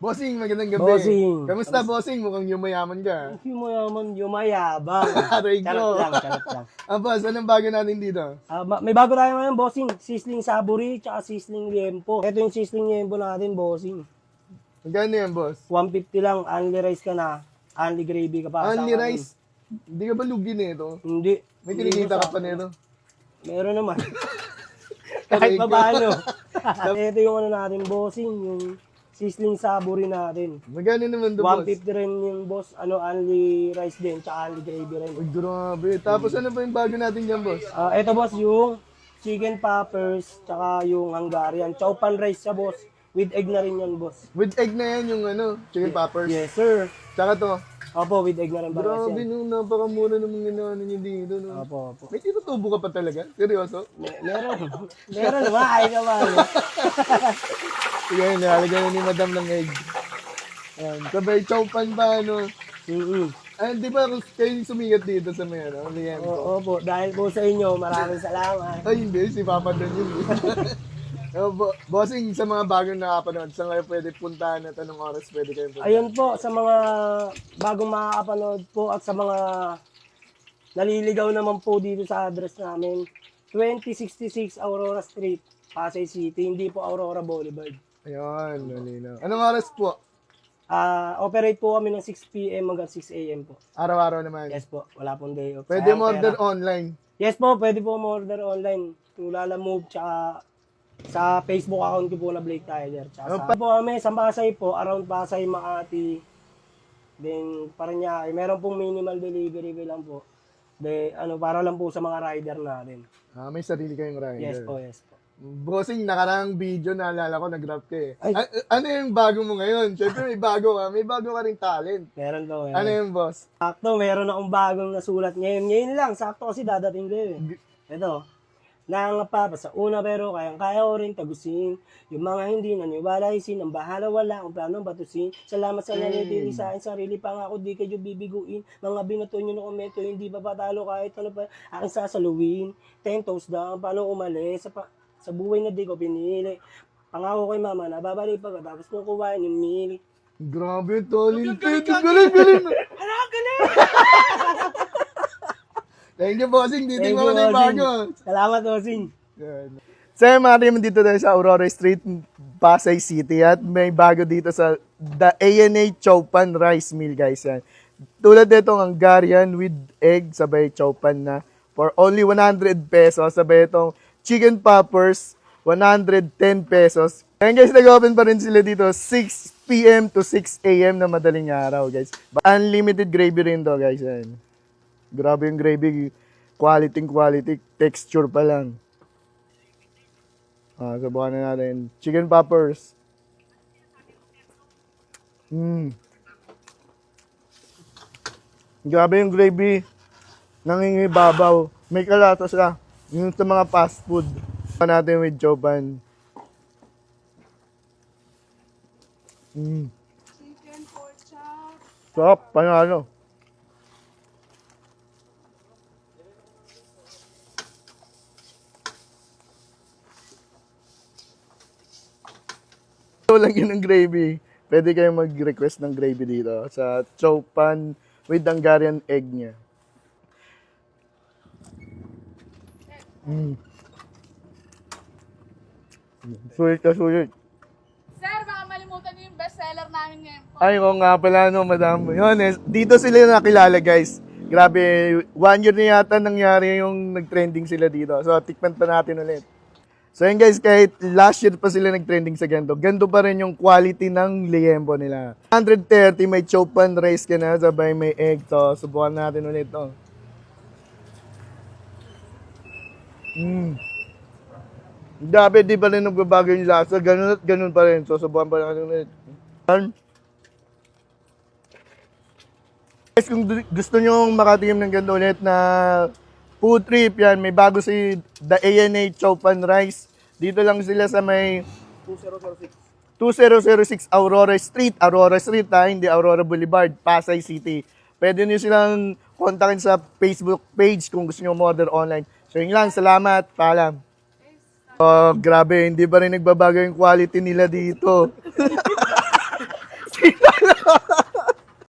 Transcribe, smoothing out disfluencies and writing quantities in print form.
Bossing, magandang gabi. Bossing. Kamusta, bossing? Mukhang yumayaman ka. Yumayaman, yumayabang. Aray Charot ko. lang, charot lang. Boss, anong bago natin dito? May bago tayo ngayon, bossing. Sisling saburi, tsaka sisling liempo. Ito yung sisling liempo natin, bossing. Magkano yan, boss? 150 lang, only rice ka na. Only gravy ka pa. Only Saka rice? Hindi ka ba lugi nito? Hindi. May kinikita ka pa nito? Meron naman. Kahit pa paano. Ito yung ano natin, bossing. Yung sisling saburi natin. Magkano naman to, boss? 150 rin yung boss. Only rice din, tsaka only gravy rin. Ay, grabe. Tapos ano ba yung bago natin dyan, boss? Ito boss, yung chicken poppers, tsaka yung Hungarian. Chow pan rice siya, boss. With egg na rin yan, boss. With egg na yan yung chicken poppers. Yes, sir. Tsaka to. Opo, with egg na rin ba Grabe, yan? napakamura ng mga inaano niyo dito. No? Opo. May tinutubo ka pa talaga? Seryoso? Meron. Meron naman, ay naman. Sige, nilalagyan na ni madam ng egg. Ayan, sabay chow pan pa, Di ba kayo yung sumigat dito sa may liempo? Opo, dahil po sa inyo, maraming salamat. Ay, hindi. Si Papa doon yun. Bossing, sa mga bagong nakapanood, saan kayo pwede puntahan at anong oras pwede kayo puntahan? Ayun po, sa mga bagong makakapanood po at sa mga naliligaw naman po dito sa address namin, 2066 Aurora Street, Pasay City, hindi po Aurora Boulevard. Ayun, malinaw. Anong oras po? Operate po kami ng 6 p.m. hanggang 6 a.m. po. Araw-araw naman. Yes po, wala pong day off. Pwede Sayang mo order pera. online. Yes po, pwede po order online. Tulala Move, tsaka sa Facebook account ko po na Blake Tyler. Tsaka sa po kami, sa Pasay po, around Pasay, Makati, then Parañaque. Meron pong minimal delivery fee lang po. Para lang po sa mga rider natin. May sarili kayong rider. Yes po, yes po. Bossing, nakarang video naalala ko, nag-rap ka eh. Ay. Ano yung bago mo ngayon? Siyempre may bago ka. May bago ka rin talent. Meron po. Ano yung boss? Sakto, meron akong bagong nasulat ngayon. Ngayon lang, sakto kasi dadating ko eh. Ito. Nangangapa pa sa una pero kayang-kaya ko rin tagusin. Yung mga hindi naniwala isin, ang bahala wala akong planong batusin. Salamat sa nanitili sa akin, sarili pa nga ako, di kayo bibiguin. Mga binato nyo na komento, hindi ba patalo kahit ano pa aking sasaluin. 10 toes down, paano umalis sa buhay na di ko pinili. Pangako kay mama na babalik pagkatapos kong kuhain yung mili. Grabe, talented. Galing. Thank you, bossing. Titingnan ko na yung bago. Salamat, bossing. So, mga team, dito tayo sa Aurora Street, Pasay City. At may bago dito sa The ANA Chow Pan Rice Meal, guys. Yan. Tulad nitong Hungarian with egg, sabay chow pan na. For only 100 pesos. Sabay itong chicken poppers, 110 pesos. Ngayon guys, nag-open pa rin sila dito 6 p.m. to 6 a.m. na madaling araw, guys. Unlimited gravy rin to, guys. Yan. Grabe yung gravy. Quality. Texture pa lang. Subukan na natin. Chicken poppers. Grabe yung gravy. Nangingibabaw. May kalatas ka. Yung sa mga fast food. Subukan natin with chopan. Chicken pork chop. Sarap. Panalo. Ito lang yun ng gravy. Pwede kayong mag-request ng gravy dito sa chow pan with Hungarian egg niya. Sulit na sulit. Sir, baka malimutan niyo yung bestseller namin ngayon po. Ay, oo nga pala, madam. Yun, dito sila nakilala, guys. Grabe, 1 year na yata nangyari yung nag-trending sila dito. So, tikman pa natin ulit. So, yun guys, kahit last year pa sila nag-trending sa ganito, ganito pa rin yung quality ng liempo nila. 130, may chow pan rice ka na, sabay may egg. So, subukan natin ulit to. Dapat di pa rin nagbabago yung lasa. Ganun at ganun pa rin. So, subukan pa natin ulit. Guys, kung gusto nyo makatikim ng ganito ulit na food trip, yan, may bago si The ANA Chow Pan Rice. Dito lang sila sa may 2006 Aurora Street. Aurora Street hindi Aurora Boulevard, Pasay City. Pwede nyo silang kontakin sa Facebook page kung gusto nyo order online. So yun lang, salamat, paalam. Oh, grabe, hindi ba rin nagbabago yung quality nila dito. Sinalo.